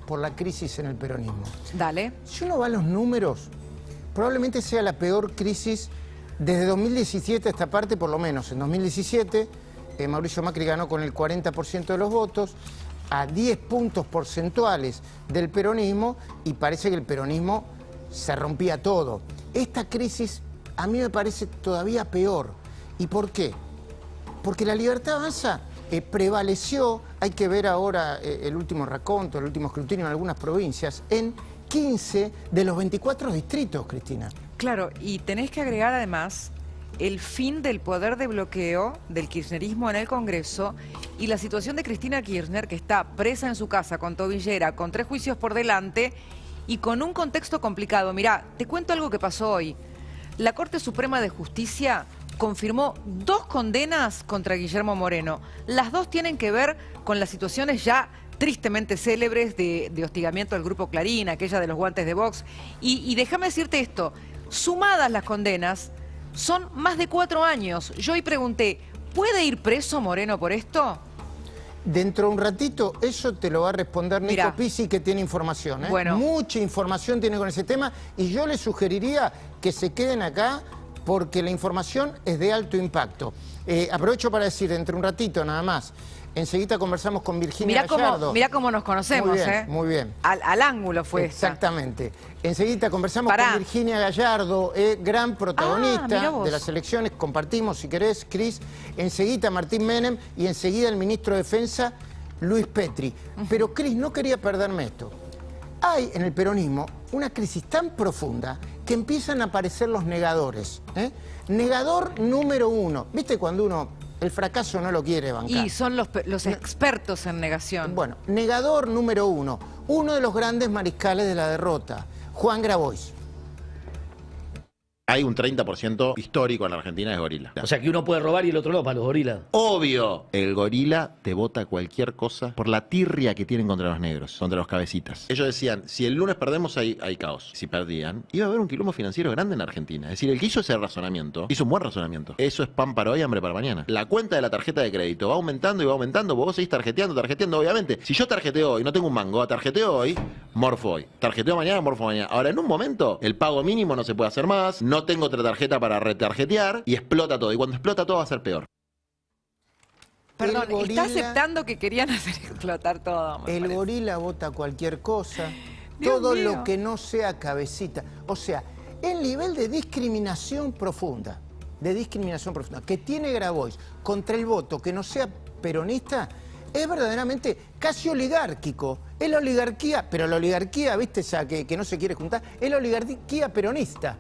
por la crisis en el peronismo. Dale. Si uno va a los números, probablemente sea la peor crisis desde 2017 a esta parte, por lo menos. En 2017, Mauricio Macri ganó con el 40% de los votos, a 10 puntos porcentuales del peronismo, y parece que el peronismo se rompía todo. Esta crisis a mí me parece todavía peor. ¿Y por qué? Porque La Libertad Avanza prevaleció, hay que ver ahora el último raconto, el último escrutinio en algunas provincias, en 15 de los 24 distritos, Cristina. Claro, y tenés que agregar además el fin del poder de bloqueo del kirchnerismo en el Congreso y la situación de Cristina Kirchner, que está presa en su casa con tobillera, con 3 juicios por delante y con un contexto complicado. Mirá, te cuento algo que pasó hoy. La Corte Suprema de Justicia confirmó 2 condenas contra Guillermo Moreno. Las 2 tienen que ver con las situaciones ya tristemente célebres de hostigamiento al Grupo Clarín, aquella de los guantes de box. Y déjame decirte esto, sumadas las condenas, son más de 4 años. Yo hoy pregunté, ¿puede ir preso Moreno por esto? Dentro de un ratito, eso te lo va a responder Nico Pizzi, que tiene información. Bueno. Mucha información tiene con ese tema, y yo les sugeriría que se queden acá porque la información es de alto impacto. Aprovecho para decir, dentro de un ratito nada más, enseguida conversamos con Virginia Gallardo. Mirá cómo nos conocemos, muy bien, muy bien. Al ángulo fue exactamente. Enseguida conversamos con Virginia Gallardo, gran protagonista de las elecciones. Compartimos, si querés, Cris. Enseguida Martín Menem y enseguida el ministro de Defensa, Luis Petri. Pero, Cris, no quería perderme esto. Hay en el peronismo una crisis tan profunda que empiezan a aparecer los negadores. Negador número 1. ¿Viste cuando uno el fracaso no lo quiere bancar? Y son los expertos en negación. Bueno, negador número 1. Uno de los grandes mariscales de la derrota, Juan Grabois. Hay un 30% histórico en la Argentina de gorila. O sea que uno puede robar y el otro no, para los gorilas. ¡Obvio! El gorila te vota cualquier cosa por la tirria que tienen contra los negros, contra los cabecitas. Ellos decían, si el lunes perdemos hay caos. Si perdían, iba a haber un quilombo financiero grande en Argentina. Es decir, el que hizo ese razonamiento, hizo un buen razonamiento. Eso es pan para hoy, hambre para mañana. La cuenta de la tarjeta de crédito va aumentando y va aumentando, vos seguís tarjeteando, obviamente. Si yo tarjeteo hoy, no tengo un mango, tarjeteo hoy, morfo hoy. Tarjeteo mañana, morfo mañana. Ahora, en un momento, el pago mínimo no se puede hacer más, no tengo otra tarjeta para retarjetear y explota todo. Y cuando explota todo va a ser peor. Perdón, está aceptando que querían hacer explotar todo. El gorila vota cualquier cosa, todo lo que no sea cabecita. O sea, el nivel de discriminación profunda, que tiene Grabois contra el voto que no sea peronista, es verdaderamente casi oligárquico. Es la oligarquía, pero la oligarquía, viste, esa que no se quiere juntar, es la oligarquía peronista.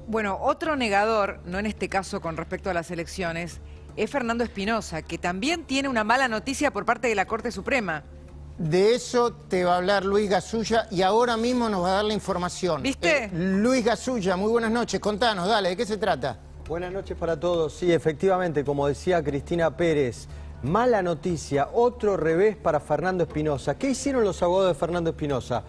Bueno, otro negador, no en este caso con respecto a las elecciones, es Fernando Espinosa, que también tiene una mala noticia por parte de la Corte Suprema. De eso te va a hablar Luis Gasulla y ahora mismo nos va a dar la información. ¿Viste? Luis Gasulla, muy buenas noches. Contanos, dale, ¿de qué se trata? Buenas noches para todos. Sí, efectivamente, como decía Cristina Pérez, mala noticia, otro revés para Fernando Espinosa. ¿Qué hicieron los abogados de Fernando Espinosa?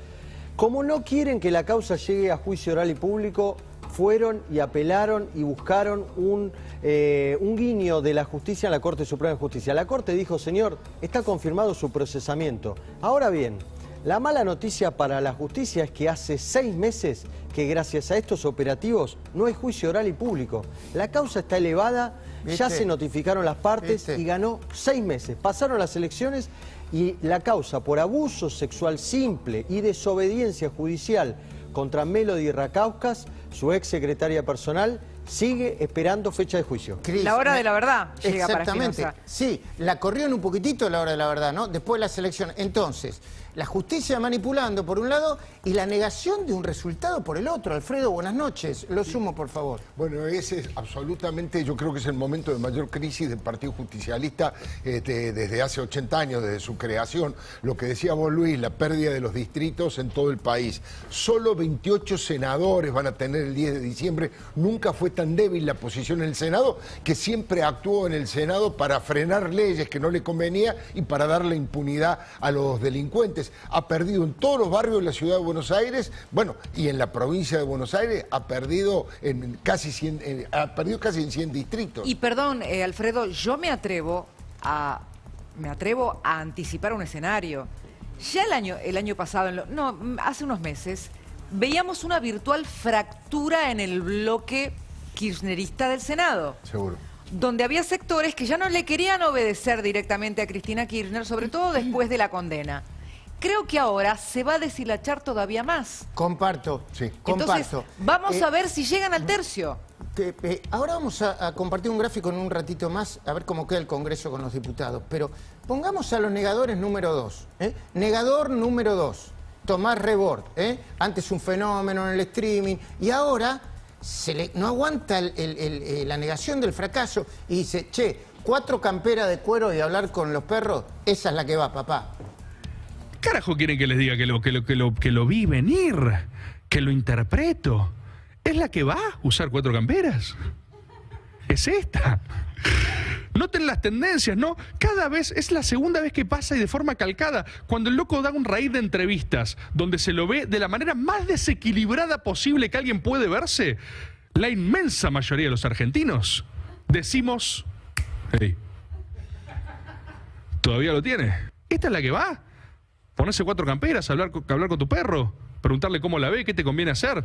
Como no quieren que la causa llegue a juicio oral y público, fueron y apelaron y buscaron un guiño de la justicia en la Corte Suprema de Justicia. La Corte dijo, señor, está confirmado su procesamiento. Ahora bien, la mala noticia para la justicia es que hace 6 meses que gracias a estos operativos no hay juicio oral y público. La causa está elevada, ya se notificaron las partes y ganó 6 meses. Pasaron las elecciones y la causa por abuso sexual simple y desobediencia judicial contra Melody Racauskas, su ex secretaria personal, sigue esperando fecha de juicio. Cris, la hora de la verdad llega para Espinosa. Sí, la corrieron un poquitito la hora de la verdad, ¿no? Después de la selección. Entonces, la justicia manipulando por un lado y la negación de un resultado por el otro. Alfredo, buenas noches. Lo sumo, por favor. Bueno, ese es absolutamente, yo creo que es el momento de mayor crisis del Partido Justicialista desde hace 80 años, desde su creación. Lo que decía vos, Luis, la pérdida de los distritos en todo el país. Solo 28 senadores van a tener el 10 de diciembre. Nunca fue tan débil la posición en el Senado, que siempre actuó en el Senado para frenar leyes que no le convenía y para darle impunidad a los delincuentes. Ha perdido en todos los barrios de la ciudad de Buenos Aires, bueno, y en la provincia de Buenos Aires ha perdido casi en 100 distritos. Y perdón, Alfredo, yo me atrevo a anticipar un escenario. Ya el año pasado, hace unos meses, veíamos una virtual fractura en el bloque kirchnerista del Senado. Seguro. Donde había sectores que ya no le querían obedecer directamente a Cristina Kirchner, sobre todo después de la condena. Creo que ahora se va a deshilachar todavía más. Comparto, Sí. Entonces, comparto. vamos a ver si llegan al tercio. Ahora vamos a compartir un gráfico en un ratito más, a ver cómo queda el Congreso con los diputados. Pero pongamos a los negadores número 2. Negador número 2, Tomás Rebord. Antes un fenómeno en el streaming y ahora no aguanta la negación del fracaso y dice, che, 4 camperas de cuero y hablar con los perros, esa es la que va, papá. Carajo quieren que les diga que lo vi venir, que lo interpreto. ¿Es la que va a usar 4 camperas? ¿Es esta? Noten las tendencias, ¿no? Cada vez es la segunda vez que pasa y de forma calcada. Cuando el loco da un raíz de entrevistas donde se lo ve de la manera más desequilibrada posible que alguien puede verse, la inmensa mayoría de los argentinos decimos, hey, ¿todavía lo tiene? ¿Esta es la que va? ¿Ponerse 4 camperas, hablar con tu perro? ¿Preguntarle cómo la ve, qué te conviene hacer?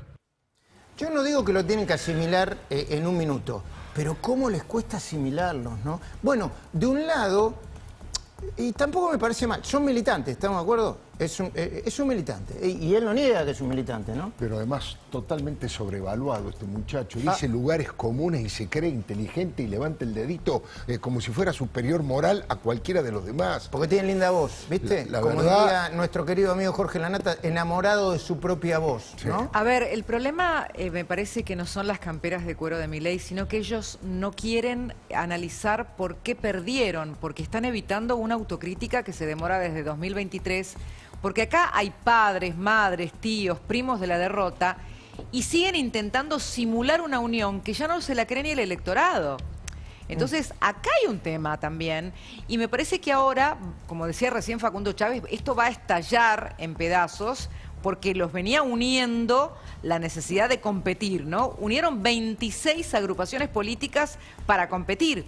Yo no digo que lo tienen que asimilar en un minuto, pero ¿cómo les cuesta asimilarlos, no? Bueno, de un lado, y tampoco me parece mal, son militantes, ¿estamos de acuerdo? Es un militante, y él no niega que es un militante, ¿no? Pero además totalmente sobrevaluado este muchacho. Dice lugares comunes y se cree inteligente y levanta el dedito como si fuera superior moral a cualquiera de los demás. Porque tiene linda voz, ¿viste? La como verdad... diría nuestro querido amigo Jorge Lanata, enamorado de su propia voz, ¿no? Sí. A ver, el problema me parece que no son las camperas de cuero de Milei, sino que ellos no quieren analizar por qué perdieron, porque están evitando una autocrítica que se demora desde 2023, porque acá hay padres, madres, tíos, primos de la derrota y siguen intentando simular una unión que ya no se la cree ni el electorado. Entonces, acá hay un tema también, y me parece que ahora, como decía recién Facundo Chávez, esto va a estallar en pedazos, porque los venía uniendo la necesidad de competir, ¿no? Unieron 26 agrupaciones políticas para competir.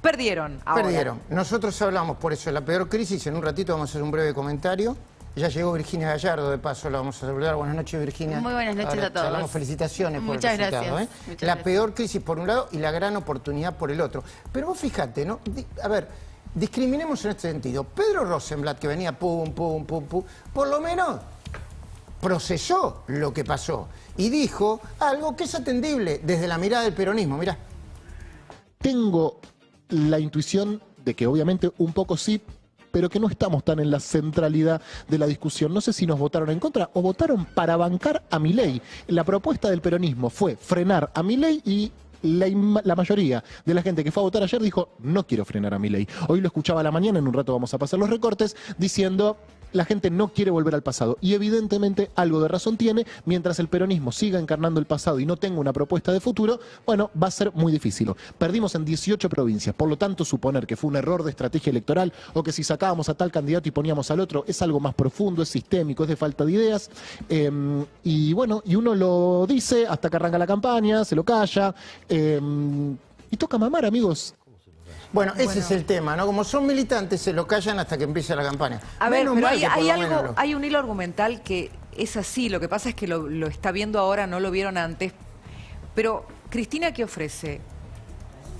Perdieron ahora. Perdieron. Nosotros hablamos por eso de la peor crisis, en un ratito vamos a hacer un breve comentario. Ya llegó Virginia Gallardo, de paso la vamos a saludar. Buenas noches, Virginia. Muy buenas noches Ahora a todos. charlamos. Felicitaciones por Muchas el resultado. gracias. Muchas La gracias. peor crisis por un lado y la gran oportunidad por el otro. Pero vos fíjate, ¿no? A ver, discriminemos en este sentido. Pedro Rosenblatt, que venía pum, pum, pum, pum, por lo menos procesó lo que pasó y dijo algo que es atendible desde la mirada del peronismo. Mirá. Tengo la intuición de que obviamente un poco sí, pero que no estamos tan en la centralidad de la discusión. No sé si nos votaron en contra o votaron para bancar a Milei. La propuesta del peronismo fue frenar a Milei y la mayoría de la gente que fue a votar ayer dijo, no quiero frenar a Milei. Hoy lo escuchaba a la mañana, en un rato vamos a pasar los recortes, diciendo... La gente no quiere volver al pasado y evidentemente algo de razón tiene. Mientras el peronismo siga encarnando el pasado y no tenga una propuesta de futuro, bueno, va a ser muy difícil. Perdimos en 18 provincias, por lo tanto suponer que fue un error de estrategia electoral o que si sacábamos a tal candidato y poníamos al otro es algo más profundo, es sistémico, es de falta de ideas. Y bueno, y uno lo dice hasta que arranca la campaña, se lo calla y toca mamar, amigos. Bueno, ese es el tema, ¿no? Como son militantes, se lo callan hasta que empiece la campaña. A ver, Menos pero mal que por hay lo algo, menos hay un hilo argumental que es así, lo que pasa es que lo está viendo ahora, no lo vieron antes. Pero, Cristina, ¿qué ofrece?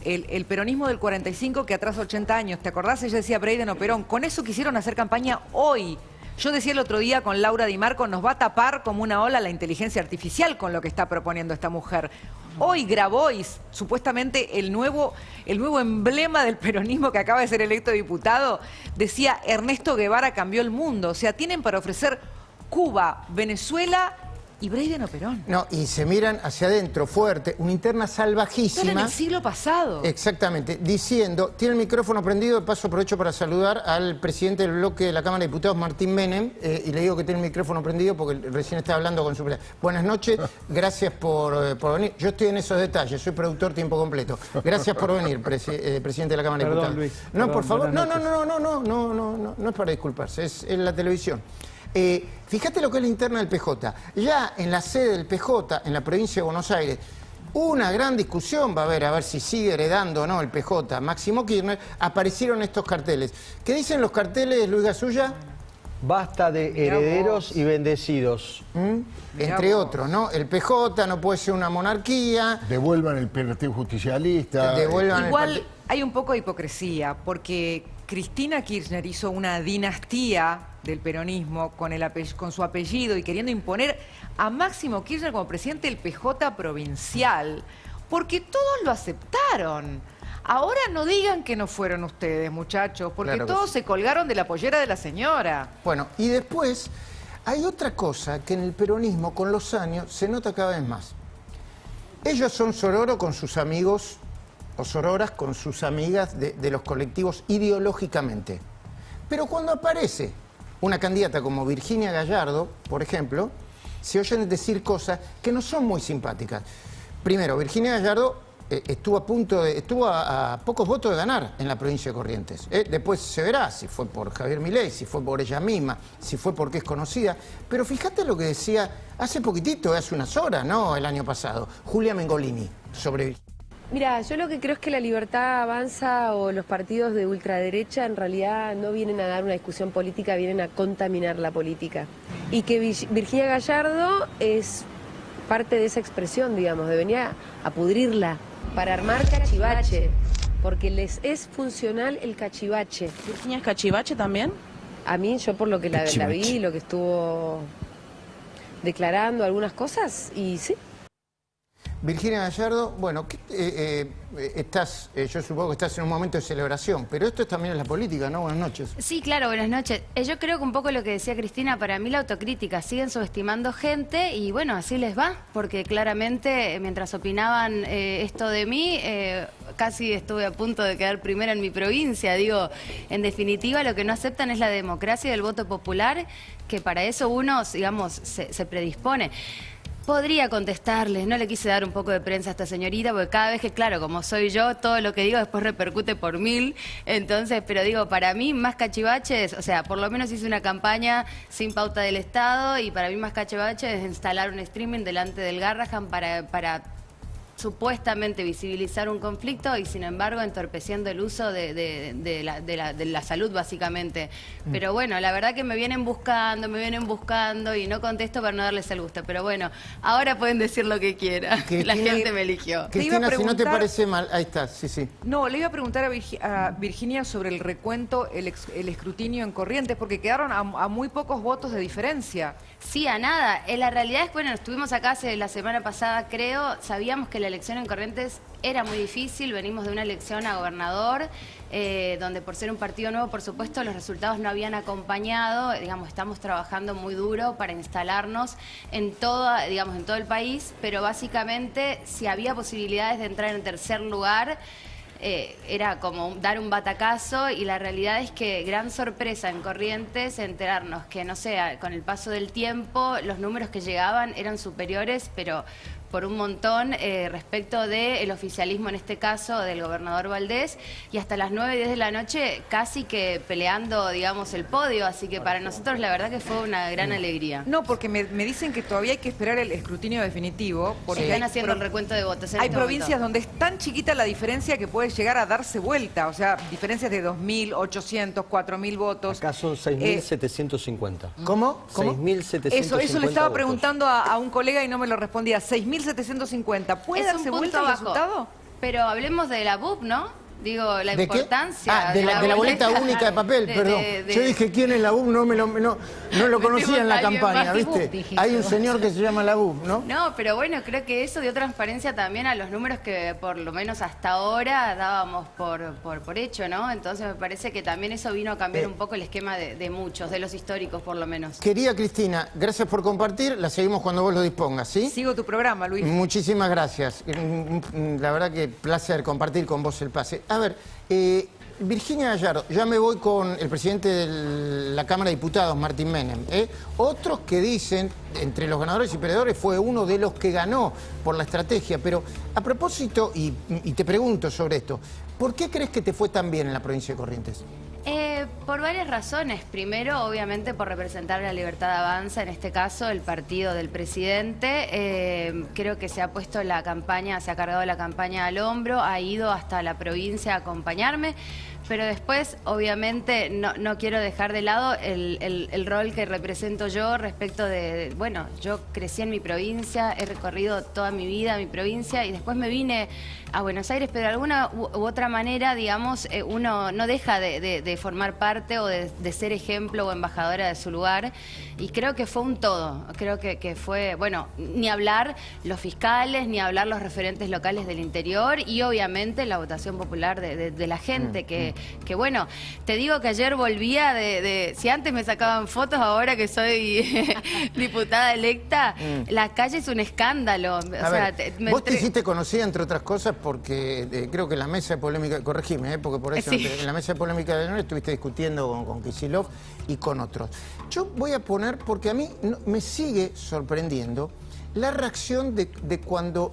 El peronismo del 45 que atrás 80 años, ¿te acordás? Ella decía Breiden o Perón, con eso quisieron hacer campaña hoy. Yo decía el otro día con Laura Di Marco, nos va a tapar como una ola la inteligencia artificial con lo que está proponiendo esta mujer. Hoy Grabois, supuestamente el nuevo emblema del peronismo que acaba de ser electo diputado, decía Ernesto Guevara cambió el mundo. O sea, tienen para ofrecer Cuba, Venezuela y Breiden o Perón. No, y se miran hacia adentro fuerte, una interna salvajísima. Están en el siglo pasado. Exactamente, diciendo, tiene el micrófono prendido, de paso aprovecho para saludar al presidente del bloque de la Cámara de Diputados, Martín Menem, y le digo que tiene el micrófono prendido porque recién estaba hablando con su... Buenas noches, gracias por venir. Yo estoy en esos detalles, soy productor tiempo completo. Gracias por venir, presidente de la Cámara de Diputados. Luis, no, perdón, por favor, no no es para disculparse, es en la televisión. Fíjate lo que es la interna del PJ. Ya en la sede del PJ, en la provincia de Buenos Aires, una gran discusión va a ver si sigue heredando o no el PJ. Máximo Kirchner, aparecieron estos carteles. ¿Qué dicen los carteles, Luis Gasulla? Basta de Mirá herederos vos. y bendecidos. Mirá Entre vos. otros, ¿no? El PJ no puede ser una monarquía. Devuelvan el Partido Justicialista. Devuelvan el Igual hay un poco de hipocresía, porque Cristina Kirchner hizo una dinastía del peronismo con su apellido y queriendo imponer a Máximo Kirchner como presidente del PJ provincial, porque todos lo aceptaron. Ahora no digan que no fueron ustedes, muchachos, porque Claro que todos sí. se colgaron de la pollera de la señora. Bueno, y después hay otra cosa que en el peronismo con los años se nota cada vez más. Ellos son sororo con sus amigos o sororas con sus amigas de los colectivos ideológicamente. Pero cuando aparece una candidata como Virginia Gallardo, por ejemplo, se oyen decir cosas que no son muy simpáticas. Primero, Virginia Gallardo estuvo a pocos votos de ganar en la provincia de Corrientes. Después se verá si fue por Javier Milei, si fue por ella misma, si fue porque es conocida. Pero fíjate lo que decía hace poquitito, hace unas horas, ¿no? El año pasado, Julia Mengolini sobre... Mira, yo lo que creo es que la Libertad Avanza o los partidos de ultraderecha en realidad no vienen a dar una discusión política, vienen a contaminar la política. Y que Virginia Gallardo es parte de esa expresión, digamos, de venir a pudrirla para armar cachivache, porque les es funcional el cachivache. ¿Virginia es cachivache también? A mí, yo por lo que la vi, lo que estuvo declarando algunas cosas, y sí. Virginia Gallardo, bueno, yo supongo que estás en un momento de celebración, pero esto también es la política, ¿no? Buenas noches. Sí, claro, buenas noches. Yo creo que un poco lo que decía Cristina, para mí la autocrítica, siguen subestimando gente y bueno, así les va, porque claramente mientras opinaban esto de mí, casi estuve a punto de quedar primera en mi provincia. Digo, en definitiva lo que no aceptan es la democracia y el voto popular, que para eso uno, digamos, se predispone. Podría contestarles, no le quise dar un poco de prensa a esta señorita, porque cada vez que, claro, como soy yo, todo lo que digo después repercute por 1000, entonces, pero digo, para mí más cachivaches, o sea, por lo menos hice una campaña sin pauta del Estado, y para mí más cachivaches es instalar un streaming delante del Garrahan para supuestamente visibilizar un conflicto y sin embargo entorpeciendo el uso de la salud básicamente. Pero bueno, la verdad que me vienen buscando y no contesto para no darles el gusto. Pero bueno, ahora pueden decir lo que quieran. La gente me eligió. Cristina, si no te parece mal, ahí está, sí. No, le iba a preguntar a Virginia sobre el recuento, el escrutinio en Corrientes, porque quedaron a muy pocos votos de diferencia. Sí, a nada. La realidad es que, bueno, estuvimos acá la semana pasada, creo, sabíamos que la elección en Corrientes era muy difícil, venimos de una elección a gobernador, donde por ser un partido nuevo, por supuesto, los resultados no habían acompañado, digamos, estamos trabajando muy duro para instalarnos en todo el país, pero básicamente, si había posibilidades de entrar en tercer lugar, era como dar un batacazo, y la realidad es que gran sorpresa en Corrientes enterarnos que, no sé, con el paso del tiempo los números que llegaban eran superiores, pero por un montón respecto del oficialismo, en este caso del gobernador Valdés, y hasta las 9, 10 de la noche casi que peleando, digamos, el podio, así que para nosotros la verdad que fue una gran alegría. No, porque me dicen que todavía hay que esperar el escrutinio definitivo, porque están haciendo el recuento de votos. Hay provincias donde es tan chiquita la diferencia que puede llegar a darse vuelta, o sea, diferencias de 2.800, 4.000 votos. Acá son 6.750. ¿Cómo? 6.750 Eso le estaba votos. preguntando a un colega y no me lo respondía. 6.750. ¿Puede darse vuelta el resultado? Pero hablemos de la BUP, ¿no? Digo, la ¿De qué? importancia... de la boleta única de papel, perdón. Yo dije, ¿quién es la BUP? No lo conocía en la campaña, ¿viste? Hay un señor que se llama la BUP, ¿no? No, pero bueno, creo que eso dio transparencia también a los números que por lo menos hasta ahora dábamos por hecho, ¿no? Entonces me parece que también eso vino a cambiar un poco el esquema de muchos, de los históricos por lo menos. Querida Cristina, gracias por compartir. La seguimos cuando vos lo dispongas, ¿sí? Sigo tu programa, Luis. Muchísimas gracias. La verdad que placer compartir con vos el pase. A ver, Virginia Gallardo, ya me voy con el presidente de la Cámara de Diputados, Martín Menem. Otros que dicen, entre los ganadores y perdedores, fue uno de los que ganó por la estrategia. Pero a propósito, y te pregunto sobre esto, ¿por qué crees que te fue tan bien en la provincia de Corrientes? Por varias razones. Primero, obviamente, por representar a la Libertad Avanza, en este caso, el partido del presidente. Creo que se ha puesto la campaña, se ha cargado la campaña al hombro, ha ido hasta la provincia a acompañarme. Pero después, obviamente, no quiero dejar de lado el rol que represento yo respecto de, bueno, yo crecí en mi provincia, he recorrido toda mi vida mi provincia y después me vine a Buenos Aires, pero de alguna u otra manera, digamos, uno no deja de formar parte o de ser ejemplo o embajadora de su lugar, y creo que fue un todo. Creo que fue, bueno, ni hablar los fiscales, ni hablar los referentes locales del interior y obviamente la votación popular de la gente, que bueno, te digo que ayer volvía si antes me sacaban fotos, ahora que soy diputada electa, la calle es un escándalo. Vos te hiciste conocida, entre otras cosas, porque creo que en la mesa de polémica, corregime, porque por eso sí. En la mesa de polémica de Leonel estuviste discutiendo con Kicillof y con otros. Yo voy a poner, porque a mí me sigue sorprendiendo la reacción de cuando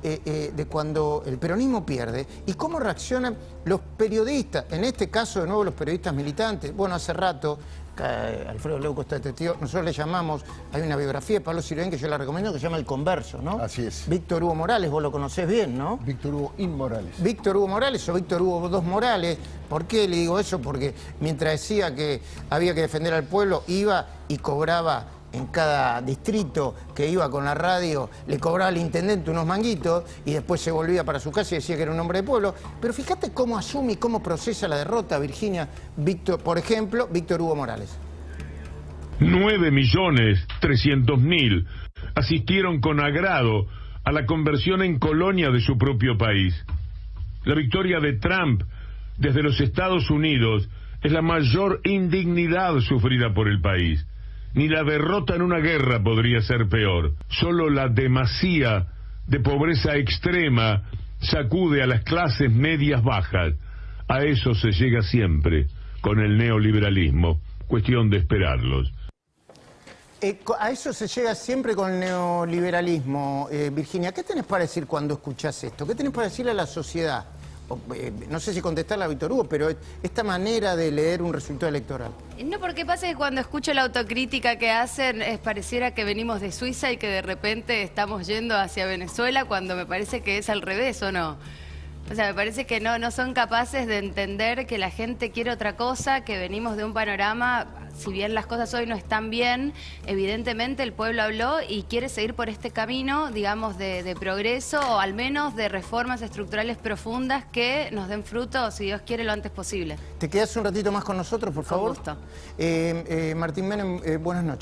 el peronismo pierde y cómo reaccionan los periodistas, en este caso de nuevo los periodistas militantes. Bueno, hace rato, Alfredo Leuco está testigo, nosotros le llamamos, hay una biografía de Pablo Sirven que yo la recomiendo, que se llama El Converso, ¿no? Así es. Víctor Hugo Morales, vos lo conocés bien, ¿no? Víctor Hugo Morales. Víctor Hugo Morales o Víctor Hugo II Morales. ¿Por qué le digo eso? Porque mientras decía que había que defender al pueblo, iba y cobraba en cada distrito que iba con la radio, le cobraba al intendente unos manguitos y después se volvía para su casa y decía que era un hombre de pueblo. Pero fíjate cómo asume y cómo procesa la derrota, Virginia, por ejemplo, Víctor Hugo Morales. 9.300.000 asistieron con agrado a la conversión en colonia de su propio país. La victoria de Trump desde los Estados Unidos es la mayor indignidad sufrida por el país. Ni la derrota en una guerra podría ser peor. Solo la demasía de pobreza extrema sacude a las clases medias bajas. A eso se llega siempre con el neoliberalismo. Cuestión de esperarlos. A eso se llega siempre con el neoliberalismo. Virginia, ¿qué tenés para decir cuando escuchás esto? ¿Qué tenés para decirle a la sociedad? No sé si contestarle a Víctor Hugo, pero esta manera de leer un resultado electoral. No, porque pasa que cuando escucho la autocrítica que hacen, pareciera que venimos de Suiza y que de repente estamos yendo hacia Venezuela, cuando me parece que es al revés, ¿o no? O sea, me parece que no son capaces de entender que la gente quiere otra cosa, que venimos de un panorama, si bien las cosas hoy no están bien, evidentemente el pueblo habló y quiere seguir por este camino, digamos, de progreso o al menos de reformas estructurales profundas que nos den fruto, si Dios quiere, lo antes posible. ¿Te quedas un ratito más con nosotros, por favor? Con gusto. Martín Menem, buenas noches.